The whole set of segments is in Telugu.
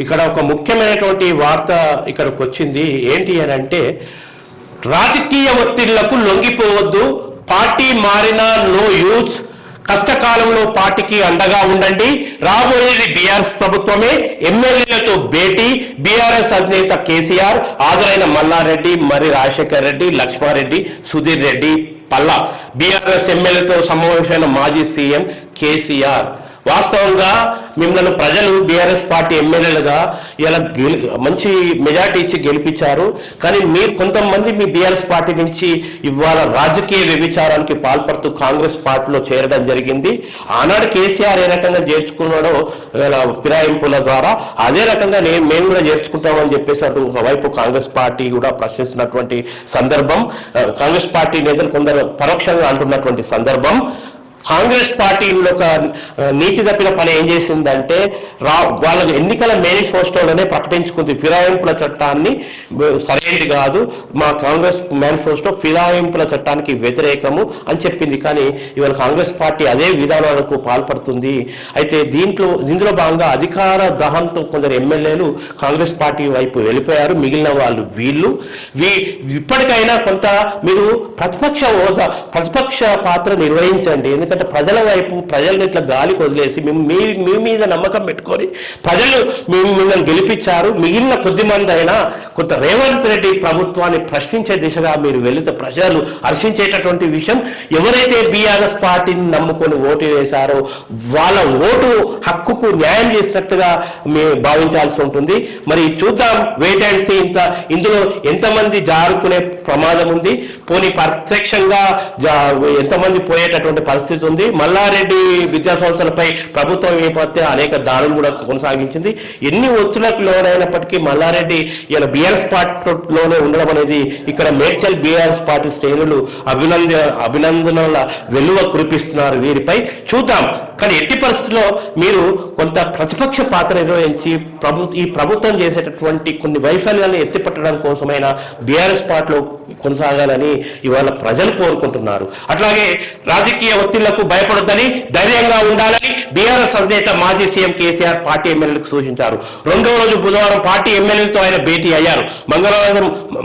ఇక్కడ ఒక ముఖ్యమైనటువంటి వార్త ఇక్కడికి వచ్చింది. ఏంటి అని అంటే, రాజకీయ ఒత్తిళ్లకు లొంగిపోవద్దు, పార్టీ మారినా నో యూజ్, కష్టకాలంలో పార్టీకి అండగా ఉండండి, రాబోయేది బీఆర్ఎస్ ప్రభుత్వమే, ఎమ్మెల్యేలతో భేటీ, బీఆర్ఎస్ అధినేత కేసీఆర్, హాజరైన మల్లారెడ్డి, మరి రాజశేఖర్ రెడ్డి, లక్ష్మారెడ్డి, సుధీర్ రెడ్డి, పల్లా, బీఆర్ఎస్ ఎమ్మెల్యేతో సమావేశమైన మాజీ సీఎం కేసీఆర్. వాస్తవంగా మిమ్మల్ని ప్రజలు బీఆర్ఎస్ పార్టీ ఎమ్మెల్యేలుగా ఇలా మంచి మెజార్టీ ఇచ్చి గెలిపించారు. కానీ మీరు కొంతమంది మీ బీఆర్ఎస్ పార్టీ నుంచి ఇవాళ రాజకీయ వ్యభిచారానికి పాల్పడుతూ కాంగ్రెస్ పార్టీలో చేరడం జరిగింది. ఆనాడు కేసీఆర్ ఏ రకంగా చేర్చుకున్నాడో ఫిరాయింపుల ద్వారా అదే రకంగా మేము కూడా చేర్చుకుంటామని చెప్పేసి అటు ఒకవైపు కాంగ్రెస్ పార్టీ కూడా ప్రశ్నిస్తున్నటువంటి సందర్భం, కాంగ్రెస్ పార్టీ నేతలు కొందరు పరోక్షంగా అంటున్నటువంటి సందర్భం. కాంగ్రెస్ పార్టీలో ఒక నీతి తప్పిన పని ఏం చేసిందంటే, వాళ్ళ ఎన్నికల మేనిఫెస్టోలోనే ప్రకటించుకుంది ఫిరాయింపుల చట్టాన్ని సరైనది కాదు, మా కాంగ్రెస్ మేనిఫెస్టో ఫిరాయింపుల చట్టానికి వ్యతిరేకము అని చెప్పింది. కానీ ఇవాళ కాంగ్రెస్ పార్టీ అదే విధానాలకు పాల్పడుతుంది. అయితే ఇందులో భాగంగా అధికార దహంతో కొందరు ఎమ్మెల్యేలు కాంగ్రెస్ పార్టీ వైపు వెళ్ళిపోయారు. మిగిలిన వాళ్ళు వీళ్ళు ఇప్పటికైనా కొంత మీరు ప్రతిపక్ష పాత్ర నిర్వహించండి. ఎందుకంటే ప్రజల వైపు ప్రజల్ని ఇట్లా గాలికి వదిలేసి మీ మీద నమ్మకం పెట్టుకొని ప్రజలు మిమ్మల్ని గెలిపించారు. మిగిలిన కొద్ది మంది అయినా కొంత రేవంత్ రెడ్డి ప్రభుత్వాన్ని ప్రశ్నించే దిశగా మీరు వెళితే ప్రజలు హర్షించేటటువంటి విషయం. ఎవరైతే బీఆర్ఎస్ పార్టీని నమ్ముకొని ఓటు వేశారో వాళ్ళ ఓటు హక్కుకు న్యాయం చేసినట్టుగా మేము భావించాల్సి ఉంటుంది. మరి చూద్దాం, వెయిట్ అండ్ సీ. ఇందులో ఎంతమంది జారుకునే ప్రమాదం ఉంది, పోనీ ప్రత్యక్షంగా ఎంతమంది పోయేటటువంటి పరిస్థితి ఉంది. మల్లారెడ్డి విద్యా సంస్థలపై ప్రభుత్వం ఏపడితే అనేక దాడులు కూడా కొనసాగించింది. ఎన్ని ఒత్తిళ్లకు లోనైనప్పటికీ మల్లారెడ్డి ఇలా బీఆర్ఎస్ పార్టీలోనే ఉండడం అనేది ఇక్కడ మేడ్చల్ బీఆర్ఎస్ పార్టీ శ్రేణులు అభినందనల వెలువ కురిపిస్తున్నారు వీరిపై. చూద్దాం. కానీ ఎట్టి పరిస్థితుల్లో మీరు కొంత ప్రతిపక్ష పాత్ర నిర్వహించి ఈ ప్రభుత్వం చేసేటటువంటి కొన్ని వైఫల్యాలను ఎత్తిపట్టడం కోసమైనా బీఆర్ఎస్ పార్టీలో కొనసాగాలని ఇవాళ ప్రజలు కోరుకుంటున్నారు. అట్లాగే రాజకీయ ఒత్తిళ్లకు భయపడొద్దని, ధైర్యంగా ఉండాలని బీఆర్ఎస్ అధినేత మాజీ సీఎం కేసీఆర్ పార్టీ ఎమ్మెల్యేలకు సూచించారు. రెండో రోజు బుధవారం పార్టీ ఎమ్మెల్యేలతో ఆయన భేటీ అయ్యారు.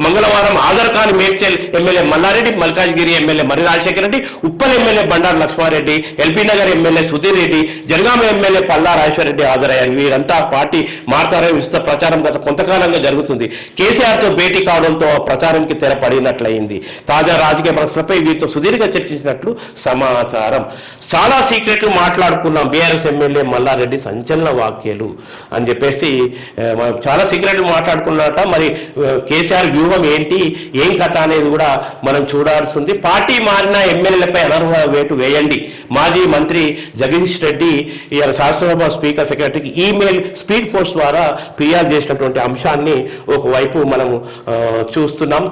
మంగళవారం Aadhaar card Medchal MLA Mallareddy, Malkajgiri MLA Mari Rajasekhara Reddy, Uppal MLA Bandaru Lakshmareddy, LB Nagar MLA Sudheer Reddy, Janagama MLA Palla Rajasekhara Reddy హాజరయ్యారు. వీరంతా పార్టీ మారుతారని విస్తృత ప్రచారం గత కొంతకాలంగా జరుగుతుంది. కేసీఆర్ తో భేటీ కావడంతో ప్రచారంకి తెరపడినట్లయింది. తాజా రాజకీయ పరిస్థితులపై వీరితో సుదీర్ఘ చర్చించినట్లు సమాచారం. చాలా సీక్రెట్లు మాట్లాడుకున్నాం బీఆర్ఎస్ ఎమ్మెల్యే మల్లారెడ్డి సంచలన వ్యాఖ్యలు అని చెప్పేసి చాలా సీక్రెట్లు మాట్లాడుకున్నట. మరి కేసీఆర్ వ్యూహం ఏంటి, ఏం కథ అనేది కూడా మనం చూడాల్సి ఉంది. పార్టీ మారిన ఎమ్మెల్యేలపై అనర్హ వేటు వేయండి. మాజీ మంత్రి జగదీష్ రెడ్డి శాసనసభ స్పీకర్ సెక్రటరీకి ఈమెయిల్ స్పీడ్ పోస్ట్ ద్వారా ఫిర్యాదు చేసినటువంటి అంశాన్ని ఒకవైపు మనం చూస్తున్నాం.